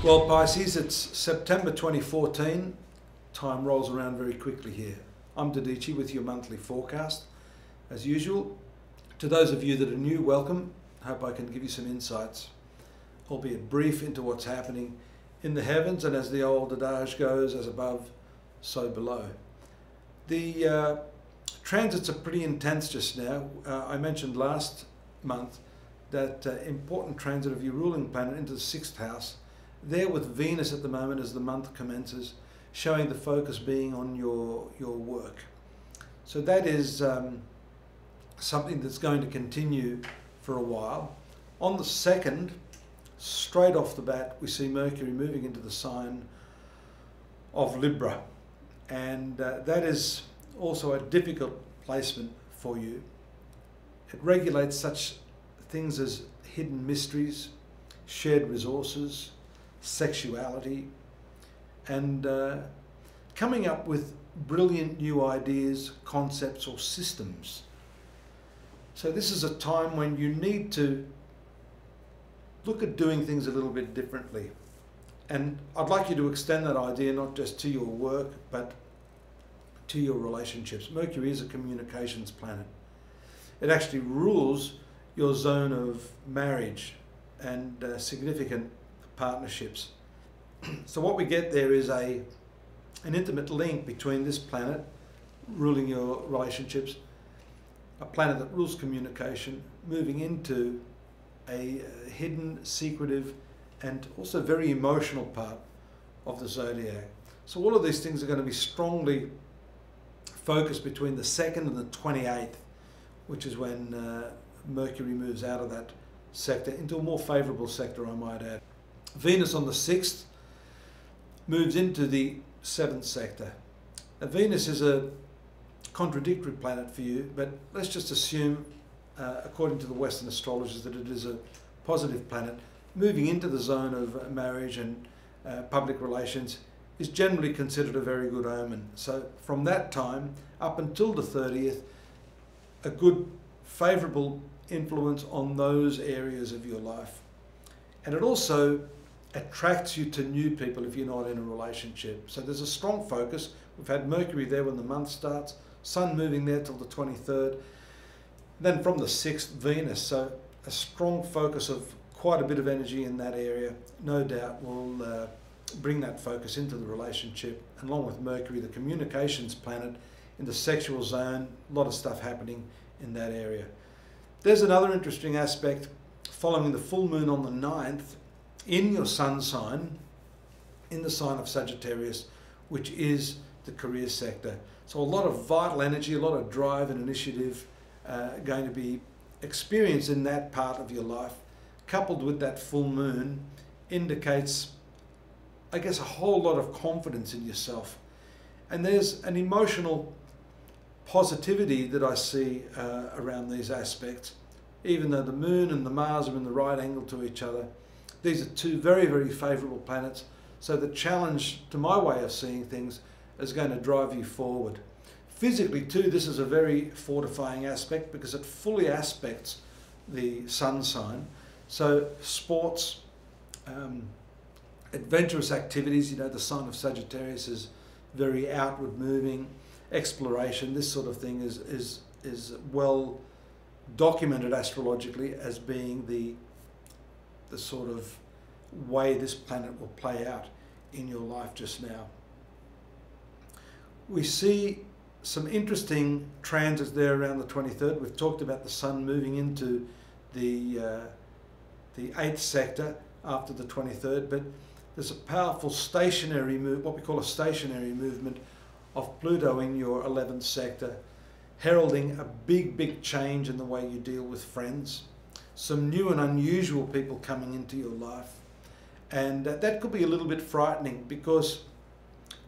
Well, Pisces, it's September 2014. Time rolls around very quickly here. I'm Dadhichi with your monthly forecast. As usual, to those of you that are new, welcome. I hope I can give you some insights, albeit brief, into what's happening in the heavens, and as the old adage goes, as above, so below. The transits are pretty intense just now. I mentioned last month that important transit of your ruling planet into the 6th house, there with Venus at the moment as the month commences, showing the focus being on your work. So that is something that's going to continue for a while. On the 2nd, straight off the bat, we see Mercury moving into the sign of Libra. And that is also a difficult placement for you. It regulates such things as hidden mysteries, shared resources, sexuality, and coming up with brilliant new ideas, concepts or systems. So this is a time when you need to look at doing things a little bit differently. And I'd like you to extend that idea not just to your work, but to your relationships. Mercury is a communications planet. It actually rules your zone of marriage and significant partnerships. So what we get there is an intimate link between this planet ruling your relationships, a planet that rules communication, moving into a hidden, secretive, and also very emotional part of the zodiac. So all of these things are going to be strongly focused between the 2nd and the 28th, which is when Mercury moves out of that sector into a more favourable sector, I might add. Venus on the 6th moves into the 7th sector. Now, Venus is a contradictory planet for you, but let's just assume, according to the Western astrologers, that it is a positive planet. Moving into the zone of marriage and public relations is generally considered a very good omen. So from that time up until the 30th, a good favourable influence on those areas of your life. And it also attracts you to new people if you're not in a relationship. So there's a strong focus. We've had Mercury there when the month starts, Sun moving there till the 23rd. Then from the 6th, Venus. So a strong focus of quite a bit of energy in that area, no doubt will bring that focus into the relationship. And along with Mercury, the communications planet in the sexual zone, a lot of stuff happening in that area. There's another interesting aspect following the full moon on the 9th in your sun sign, in the sign of Sagittarius, which is the career sector. So a lot of vital energy, a lot of drive and initiative going to be experienced in that part of your life, coupled with that full moon, indicates, I guess, a whole lot of confidence in yourself. And there's an emotional positivity that I see around these aspects. Even though the moon and the Mars are in the right angle to each other, these are two very, very favourable planets. So the challenge, to my way of seeing things, is going to drive you forward. Physically too, this is a very fortifying aspect because it fully aspects the sun sign. So sports, adventurous activities, you know, the sign of Sagittarius is very outward moving, exploration, this sort of thing is well documented astrologically as being the sort of way this planet will play out in your life just now. We see some interesting transits there around the 23rd. We've talked about the Sun moving into the 8th sector after the 23rd, but there's a powerful stationary move, what we call a stationary movement of Pluto in your 11th sector, heralding a big change in the way you deal with friends, some new and unusual people coming into your life. And that could be a little bit frightening because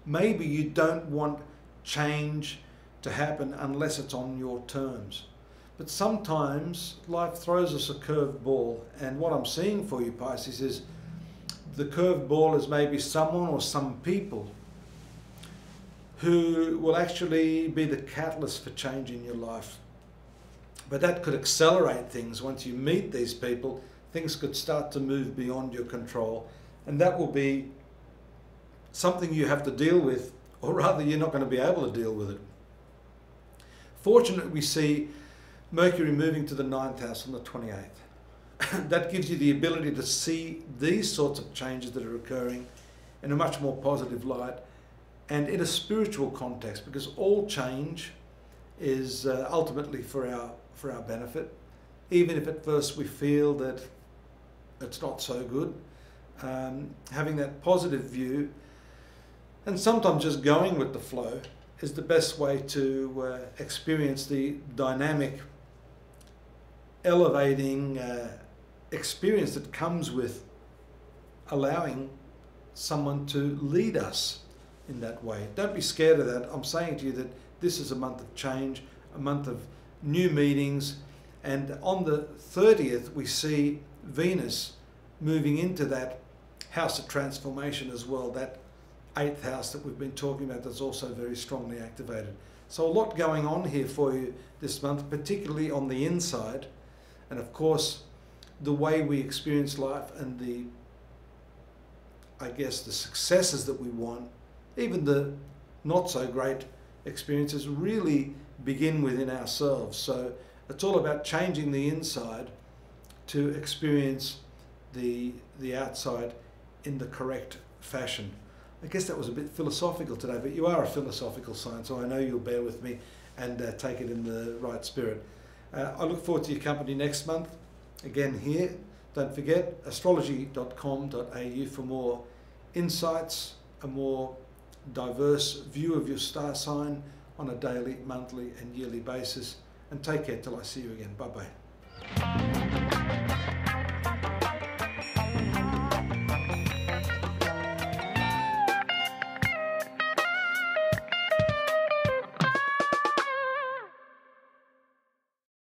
maybe you don't want change to happen unless it's on your terms. But sometimes life throws us a curved ball, and what I'm seeing for you, Pisces, is the curved ball is maybe someone or some people who will actually be the catalyst for change in your life. But that could accelerate things. Once you meet these people, things could start to move beyond your control and that will be something you have to deal with, or rather you're not going to be able to deal with it. Fortunately, we see Mercury moving to the 9th house on the 28th. That gives you the ability to see these sorts of changes that are occurring in a much more positive light and in a spiritual context, because all change is ultimately for our benefit, even if at first we feel that it's not so good. Having that positive view and sometimes just going with the flow is the best way to experience the dynamic, elevating experience that comes with allowing someone to lead us in that way. Don't be scared of that. I'm saying to you that this is a month of change, a month of new meetings, and on the 30th we see Venus moving into that house of transformation as well, that 8th house that we've been talking about that's also very strongly activated. So a lot going on here for you this month, particularly on the inside, and of course the way we experience life and the successes that we want, even the not so great experiences, really begin within ourselves. So it's all about changing the inside to experience the outside in the correct fashion. I guess that was a bit philosophical today, but you are a philosophical sign, so I know you'll bear with me and take it in the right spirit. I look forward to your company next month, again here. Don't forget, astrology.com.au for more insights, a more diverse view of your star sign on a daily, monthly and yearly basis. And take care till I see you again. Bye-bye.